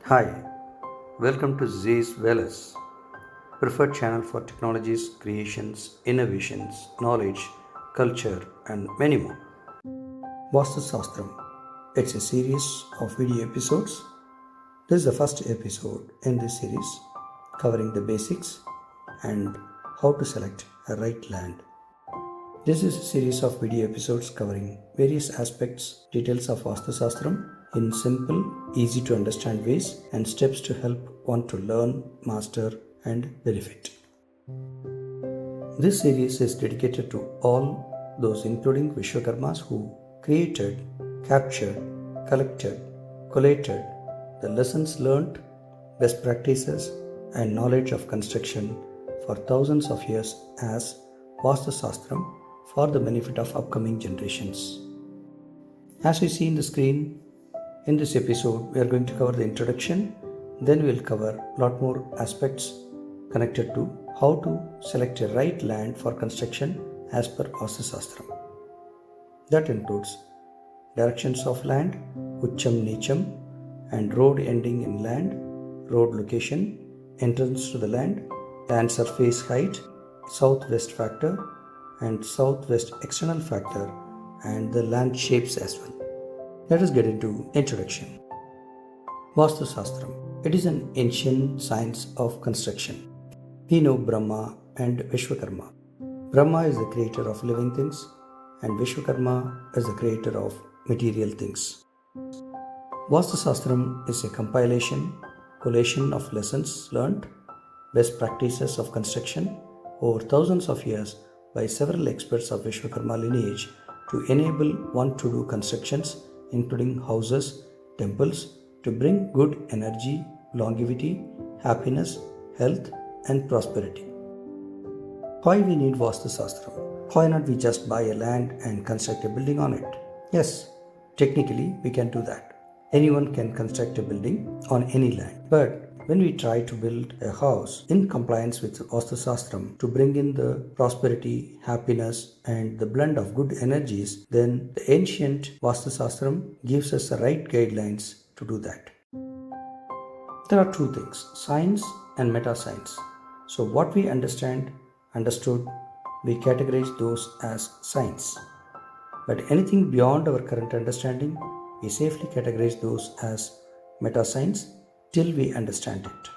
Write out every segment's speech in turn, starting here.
Hi, welcome to Z's Wellness, preferred channel for technologies, creations, innovations, knowledge, culture, and many more. Vaasthu Sasthram. It's a series of video episodes. This is the first episode in this series covering the basics and how to select a right land. This is a series of video episodes covering various aspects, details of Vaasthu Sasthram in simple, easy to understand ways and steps to help one to learn, master, and benefit. This series is dedicated to all those, including Vishwakarmas, who created, captured, collected, collated the lessons learned, best practices, and knowledge of construction for thousands of years as Vaasthu Sasthram for the benefit of upcoming generations. As we see in the screen, in this episode, we are going to cover the introduction, then we will cover a lot more aspects connected to how to select a right land for construction as per Vaasthu Sasthram. That includes directions of land, Ucham Nicham, and road ending in land, road location, entrance to the land surface height, southwest factor, and southwest external factor, and the land shapes as well. Let us get into introduction. Vaasthu Sasthram. It is an ancient science of construction. We know Brahma and Vishwakarma. Brahma is the creator of living things, and Vishwakarma is the creator of material things. Vaasthu Sasthram is a collation of lessons learned, best practices of construction over thousands of years by several experts of Vishwakarma lineage to enable one to do constructions including houses, temples, to bring good energy, longevity, happiness, health, and prosperity. Why we need Vaasthu Sasthram? Why not we just buy a land and construct a building on it? Yes, technically we can do that. Anyone can construct a building on any land. But when we try to build a house in compliance with Vaasthu Sasthram to bring in the prosperity, happiness, and the blend of good energies, then the ancient Vaasthu Sasthram gives us the right guidelines to do that. There are two things, science and meta-science. So what we understood, we categorize those as science. But anything beyond our current understanding, we safely categorize those as meta-science till we understand it.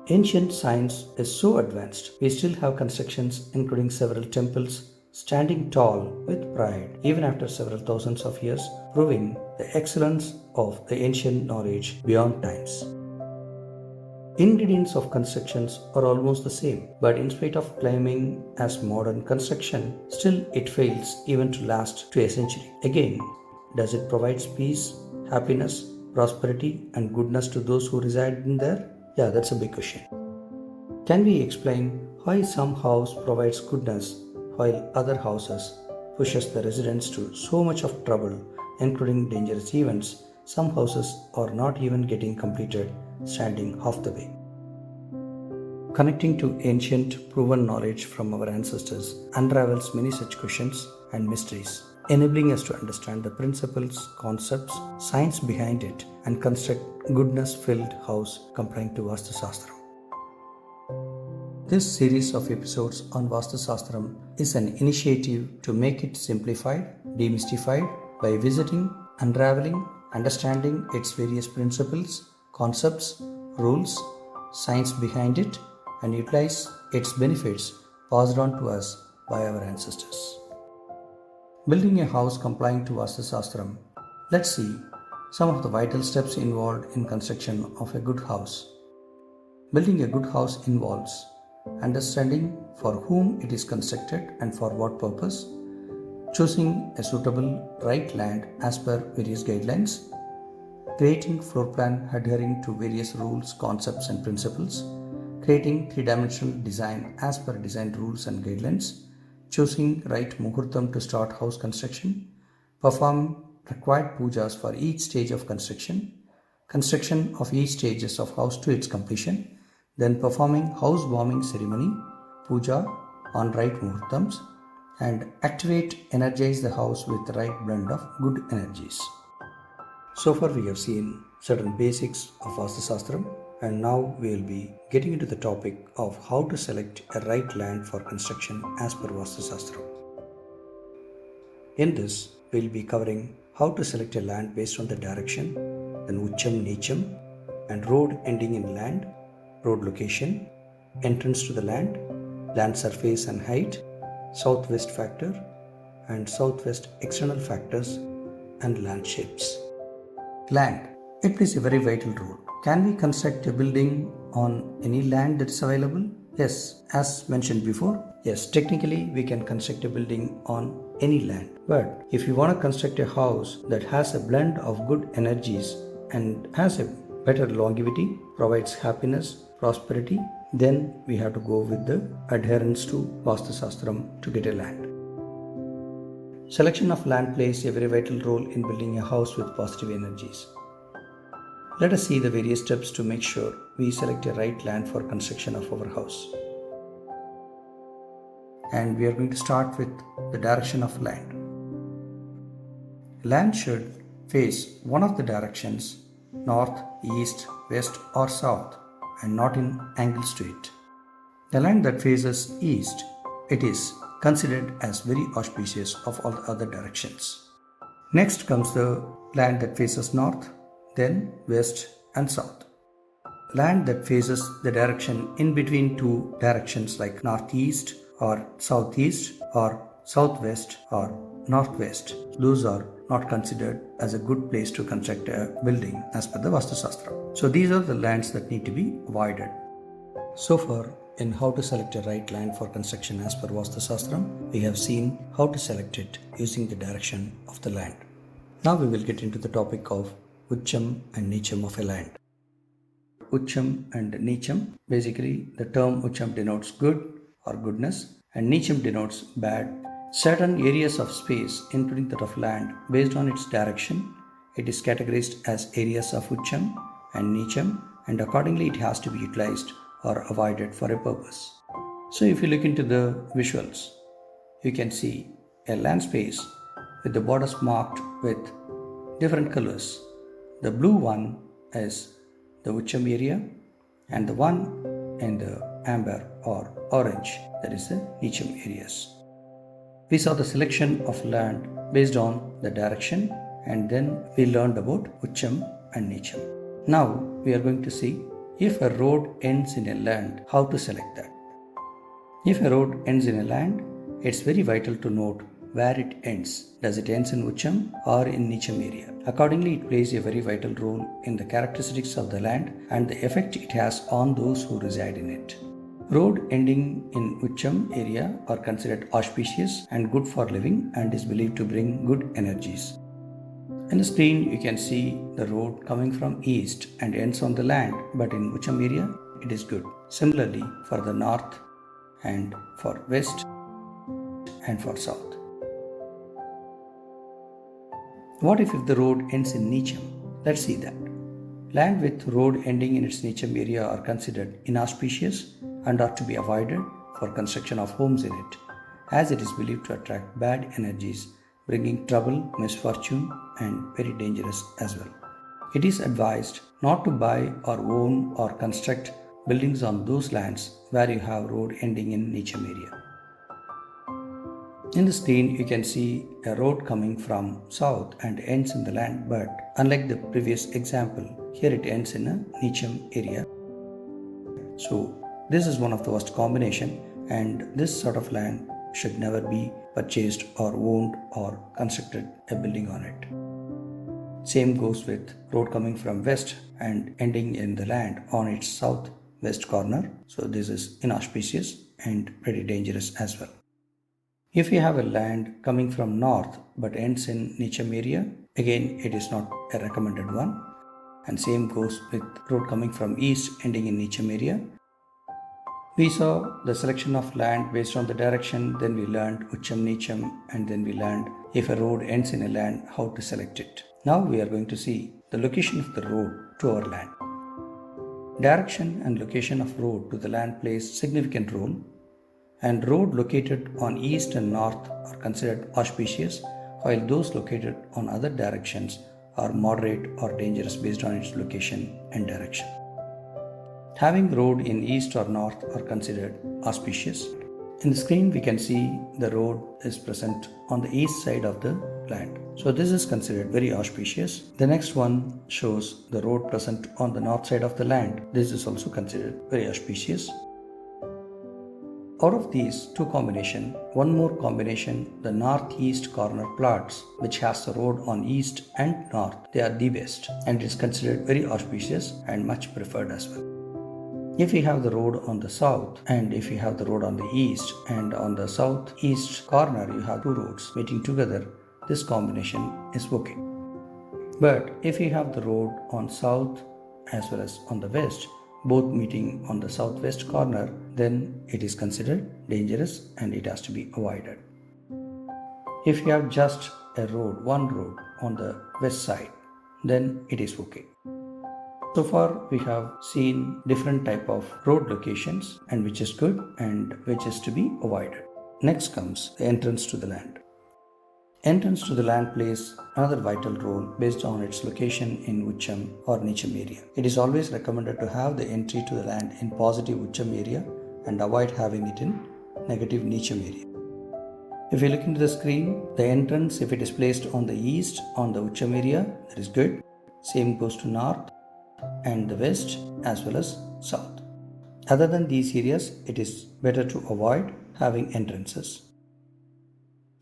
Ancient science is so advanced, we still have constructions including several temples standing tall with pride even after several thousands of years, proving the excellence of the ancient knowledge beyond times. Ingredients of constructions are almost the same, but in spite of claiming as modern construction, still it fails even to last to a century. Again, does it provide peace, happiness, prosperity, and goodness to those who reside in there? Yeah, that's a big question. Can we explain why some house provides goodness while other houses pushes the residents to so much of trouble, including dangerous events? Some houses are not even getting completed, standing half the way. Connecting to ancient proven knowledge from our ancestors unravels many such questions and mysteries, enabling us to understand the principles, concepts, science behind it, and construct goodness-filled house complying to Vaasthu Sasthram. This series of episodes on Vaasthu Sasthram is an initiative to make it simplified, demystified by visiting, unraveling, understanding its various principles, concepts, rules, science behind it, and utilize its benefits passed on to us by our ancestors. Building a house complying to Vaasthu Sasthram. Let's see some of the vital steps involved in construction of a good house. Building a good house involves understanding for whom it is constructed and for what purpose, choosing a suitable right land as per various guidelines, creating floor plan adhering to various rules, concepts, and principles, creating three-dimensional design as per design rules and guidelines, choosing right muhurtam to start house construction, perform required pujas for each stage of construction of each stages of house to its completion, then performing house warming ceremony, puja on right muhurtams, and energize the house with the right blend of good energies. So far we have seen certain basics of Vaasthu Sasthram, and now we will be getting into the topic of how to select a right land for construction as per Vaasthu Sasthram. In this, we will be covering how to select a land based on the direction, then ucham, nicham, and road ending in land, road location, entrance to the land, land surface and height, southwest factor, and southwest external factors, and land shapes. Land. It plays a very vital role. Can we construct a building on any land that is available? Yes, as mentioned before. Yes, technically we can construct a building on any land. But if you want to construct a house that has a blend of good energies and has a better longevity, provides happiness, prosperity, then we have to go with the adherence to Vaasthu Sasthram to get a land. Selection of land plays a very vital role in building a house with positive energies. Let us see the various steps to make sure we select a right land for construction of our house. And we are going to start with the direction of land. Land should face one of the directions, north, east, west or south, and not in angles to it. The land that faces east, it is considered as very auspicious of all the other directions. Next comes the land that faces north, then west and south. Land that faces the direction in between two directions like northeast or southeast or southwest or northwest, those are not considered as a good place to construct a building as per the Vaasthu Sastra. So these are the lands that need to be avoided. So far, in how to select a right land for construction as per Vaasthu Sasthram, we have seen how to select it using the direction of the land. Now we will get into the topic of ucham and nicham of a land. Ucham and nicham, basically the term ucham denotes good or goodness and nicham denotes bad. Certain areas of space, including that of land, based on its direction, it is categorized as areas of ucham and nicham, and accordingly it has to be utilized or avoided for a purpose. So if you look into the visuals, you can see a land space with the borders marked with different colors. The blue one is the ucham area and the one in the amber or orange, that is the nicham areas. We saw the selection of land based on the direction, and then we learned about ucham and nicham. Now we are going to see if a road ends in a land, how to select that. If a road ends in a land, it's very vital to note where it ends. Does it ends in ucham or in nicham area? Accordingly, it plays a very vital role in the characteristics of the land and the effect it has on those who reside in it. Road ending in ucham area are considered auspicious and good for living and is believed to bring good energies. In the screen, you can see the road coming from east and ends on the land, but in ucham area, it is good. Similarly, for the north and for west and for south. What if the road ends in nicham? Let's see that. Land with road ending in its nicham area are considered inauspicious and are to be avoided for construction of homes in it, as it is believed to attract bad energies, bringing trouble, misfortune, and very dangerous as well. It is advised not to buy or own or construct buildings on those lands where you have road ending in nicham area. In the screen, you can see a road coming from south and ends in the land, but unlike the previous example, here it ends in a nicham area. So this is one of the worst combination, and this sort of land should never be purchased or owned or constructed a building on it. Same goes with road coming from west and ending in the land on its southwest corner. So this is inauspicious and pretty dangerous as well. If you have a land coming from north but ends in nicham area, again it is not a recommended one. And same goes with road coming from east ending in nicham area. We saw the selection of land based on the direction, then we learned ucham nicham, and then we learned if a road ends in a land, how to select it. Now we are going to see the location of the road to our land. Direction and location of road to the land plays significant role, and road located on east and north are considered auspicious, while those located on other directions or moderate or dangerous based on its location and direction. Having road in east or north are considered auspicious. In the screen, we can see the road is present on the east side of the land. So this is considered very auspicious. The next one shows the road present on the north side of the land. This is also considered very auspicious. Out of these two combinations, one more combination, the northeast corner plots, which has the road on east and north, they are the best and it is considered very auspicious and much preferred as well. If you have the road on the south and if you have the road on the east and on the southeast corner you have two roads meeting together, this combination is okay. But if you have the road on south as well as on the west, both meeting on the southwest corner, then it is considered dangerous and it has to be avoided. If you have just a road, one road on the west side, then it is okay. So far we have seen different type of road locations and which is good and which is to be avoided. Next comes the entrance to the land. Entrance to the land plays another vital role based on its location in Ucham or Nicham area. It is always recommended to have the entry to the land in positive Ucham area and avoid having it in negative Nicham area. If you look into the screen, the entrance, if it is placed on the east on the Ucham area, that is good. Same goes to north and the west as well as south. Other than these areas, it is better to avoid having entrances.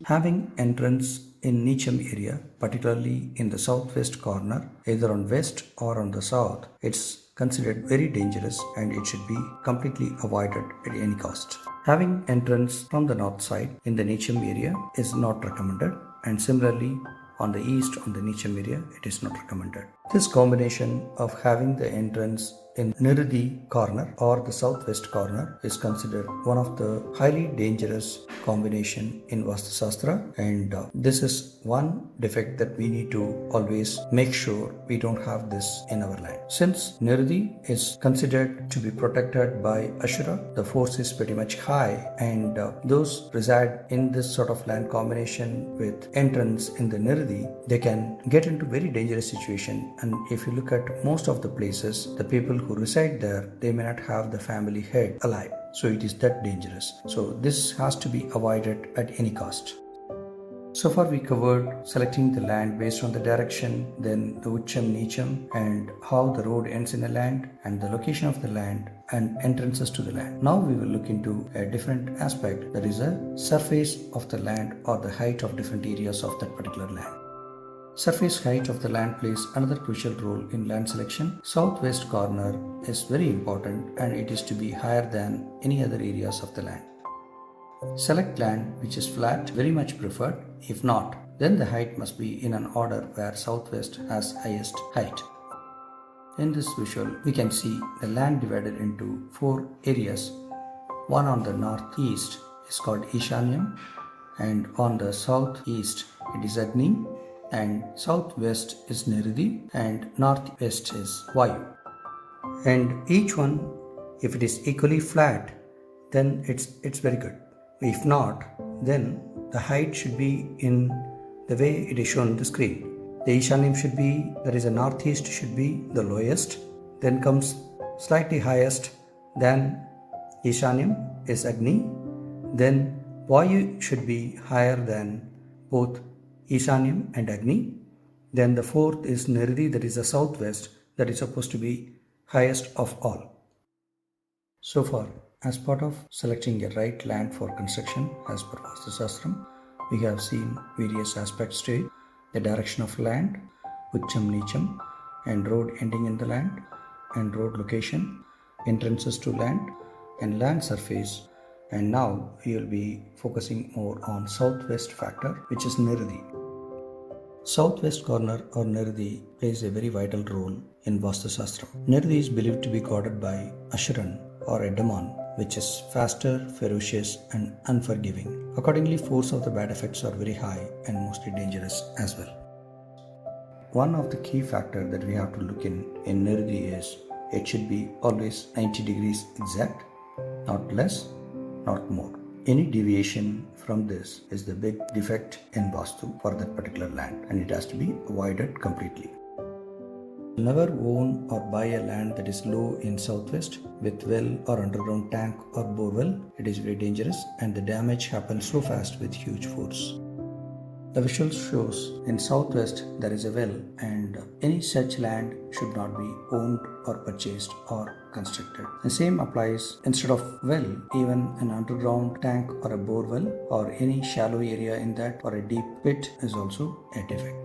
Having entrance in Nicham area, particularly in the southwest corner, either on west or on the south, it's considered very dangerous and it should be completely avoided at any cost. Having entrance from the north side in the Nicham area is not recommended, and similarly on the east on the Nicham area it is not recommended. This combination of having the entrance in Nirudi corner or the southwest corner is considered one of the highly dangerous combination in Vaasthu Sasthra, and this is one defect that we need to always make sure we don't have this in our land. Since Nirudi is considered to be protected by Ashura, the force is pretty much high, and those reside in this sort of land combination with entrance in the Nirudi, they can get into very dangerous situation. And if you look at most of the places, the people who reside there, they may not have the family head alive. So it is that dangerous. So this has to be avoided at any cost. So far we covered selecting the land based on the direction, then the Ucham Nicham, and how the road ends in a land, and the location of the land and entrances to the land. Now we will look into a different aspect, that is a surface of the land or the height of different areas of that particular land. Surface height of the land plays another crucial role in land selection. Southwest corner is very important and it is to be higher than any other areas of the land. Select land which is flat, very much preferred. If not, then the height must be in an order where southwest has highest height. In this visual, we can see the land divided into 4 areas. One on the northeast is called Ishanyam, and on the southeast it is Agni, and southwest is Nirudi, and northwest is Vayu. And each one, if it is equally flat, then it's very good. If not, then the height should be in the way it is shown on the screen. The Ishanyam should be, that is the northeast should be the lowest, then comes slightly highest, then Ishanyam is Agni, then Vayu should be higher than both Ishanyam and Agni, then the fourth is Nirudi, that is the southwest, that is supposed to be highest of all. So far, as part of selecting a right land for construction as per Vaasthu Sasthram, we have seen various aspects to it: the direction of land, Ucham Nicham, and road ending in the land, and road location, entrances to land, and land surface. And now we will be focusing more on southwest factor, which is Nirudi. Southwest corner or Nirudi plays a very vital role in Vaasthu Sasthram. Nirudi is believed to be guarded by Asuran or a demon, which is faster, ferocious, and unforgiving. Accordingly, force of the bad effects are very high and mostly dangerous as well. One of the key factors that we have to look in Nirudi is it should be always 90 degrees exact, not less, not more. Any deviation from this is the big defect in Vastu for that particular land, and it has to be avoided completely. Never own or buy a land that is low in southwest with well or underground tank or borewell. It is very dangerous and the damage happens so fast with huge force. The visual shows in southwest there is a well, and any such land should not be owned or purchased or constructed. The same applies instead of well, even an underground tank or a borewell or any shallow area in that or a deep pit is also a defect.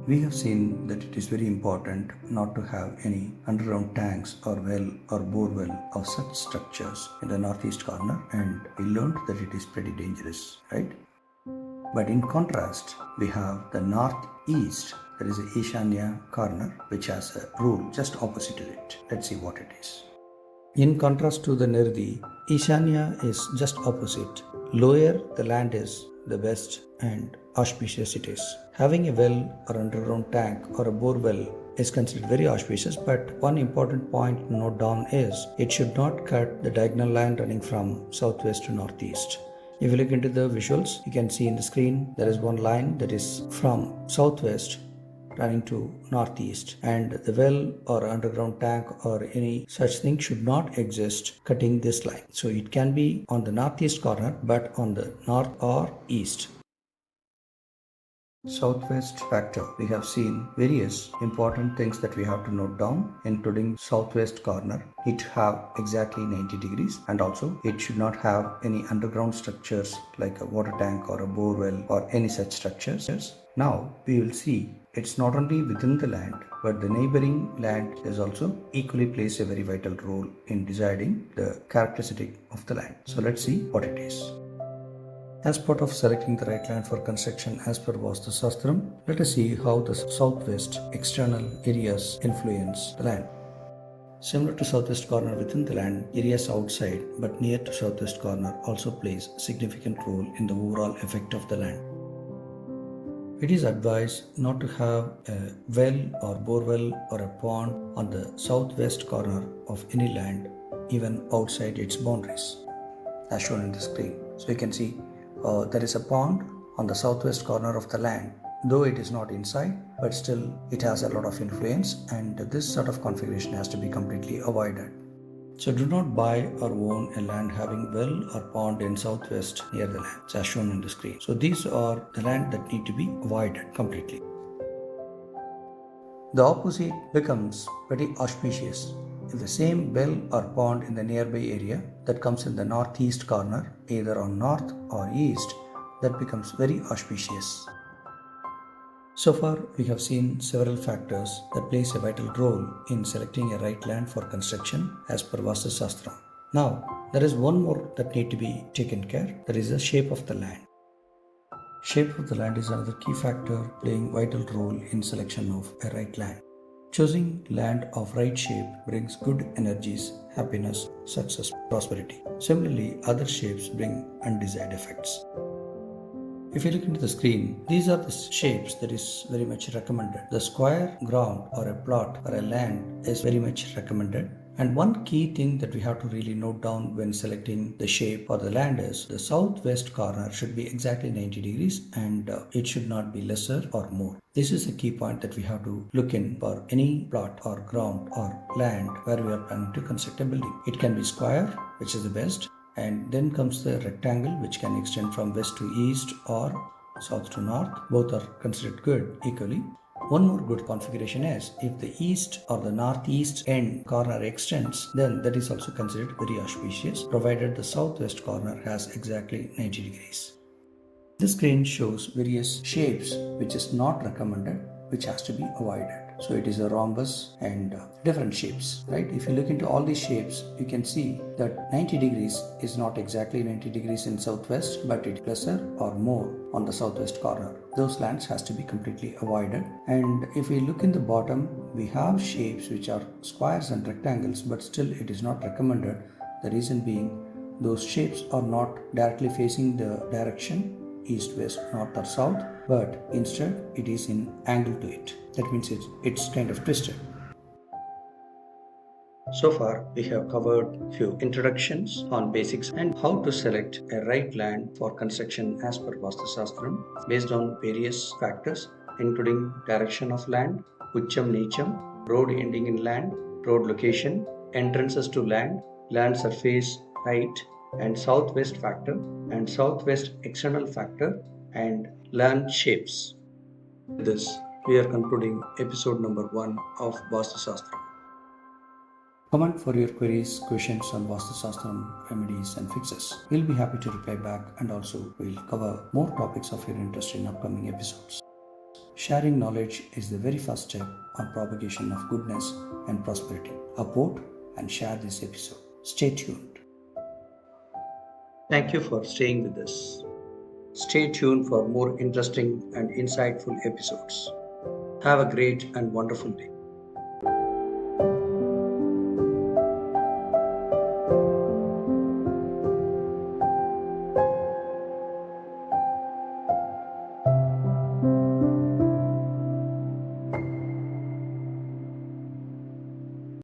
We have seen that it is very important not to have any underground tanks or well or borewell or such structures in the northeast corner, and we learned that it is pretty dangerous, right? But in contrast, we have the northeast, there is a Ishanya corner which has a rule just opposite to it. Let's see what it is. In contrast to the Nirdi, Ishanya is just opposite. Lower the land is, the best and auspicious it is. Having a well or underground tank or a bore well is considered very auspicious, but one important point to note down is it should not cut the diagonal line running from southwest to northeast. If you look into the visuals, you can see in the screen there is one line that is from southwest running to northeast, and the well or underground tank or any such thing should not exist cutting this line. So it can be on the northeast corner but on the north or east. Southwest factor. We have seen various important things that we have to note down, including southwest corner. It have exactly 90 degrees, and also it should not have any underground structures like a water tank or a bore well or any such structures. Now we will see it's not only within the land, but the neighboring land is also equally plays a very vital role in deciding the characteristic of the land. So let's see what it is. As part of selecting the right land for construction as per Vaasthu Sasthram, let us see how the southwest external areas influence the land. Similar to southwest corner within the land, areas outside but near to southwest corner also plays a significant role in the overall effect of the land. It is advised not to have a well or borewell or a pond on the southwest corner of any land, even outside its boundaries, as shown in the screen. So you can see there is a pond on the southwest corner of the land, though it is not inside, but still it has a lot of influence, and this sort of configuration has to be completely avoided. So do not buy or own a land having well or pond in southwest near the land, as shown in the screen. So these are the land that need to be avoided completely. The opposite becomes pretty auspicious. If the same well or pond in the nearby area that comes in the northeast corner, either on north or east, that becomes very auspicious. So far, we have seen several factors that plays a vital role in selecting a right land for construction as per Vaasthu Sasthram. Now, there is one more that need to be taken care. That is the shape of the land. Shape of the land is another key factor playing vital role in selection of a right land. Choosing land of right shape brings good energies, happiness, success, prosperity. Similarly, other shapes bring undesired effects. If you look into the screen, these are the shapes that is very much recommended. The square ground or a plot or a land is very much recommended. And one key thing that we have to really note down when selecting the shape or the land is the southwest corner should be exactly 90 degrees and it should not be lesser or more. This is a key point that we have to look in for any plot or ground or land where we are planning to construct a building. It can be square, which is the best, and then comes the rectangle, which can extend from west to east or south to north. Both are considered good equally. One more good configuration is if the east or the northeast end corner extends, then that is also considered very auspicious, provided the southwest corner has exactly 90 degrees. This screen shows various shapes which is not recommended, which has to be avoided. So it is a rhombus and different shapes, right? If you look into all these shapes, you can see that 90 degrees is not exactly 90 degrees in southwest, but it is lesser or more on the southwest corner. Those lands has to be completely avoided. And if we look in the bottom, we have shapes which are squares and rectangles, but still it is not recommended. The reason being, those shapes are not directly facing the direction east, west, north or south, but instead it is in angle to it. That means it's kind of twisted. So far, we have covered few introductions on basics and how to select a right land for construction as per Vaasthu Sasthram based on various factors including direction of land, ucham nicham, road ending in land, road location, entrances to land, land surface height and southwest factor and southwest external factor and land shapes. With this, we are concluding episode number 1 of Vaasthu Sasthram. Comment for your queries, questions on Vaasthu Sasthram, remedies and fixes. We'll be happy to reply back and also we'll cover more topics of your interest in upcoming episodes. Sharing knowledge is the very first step on propagation of goodness and prosperity. Upvote and share this episode. Stay tuned. Thank you for staying with us. Stay tuned for more interesting and insightful episodes. Have a great and wonderful day.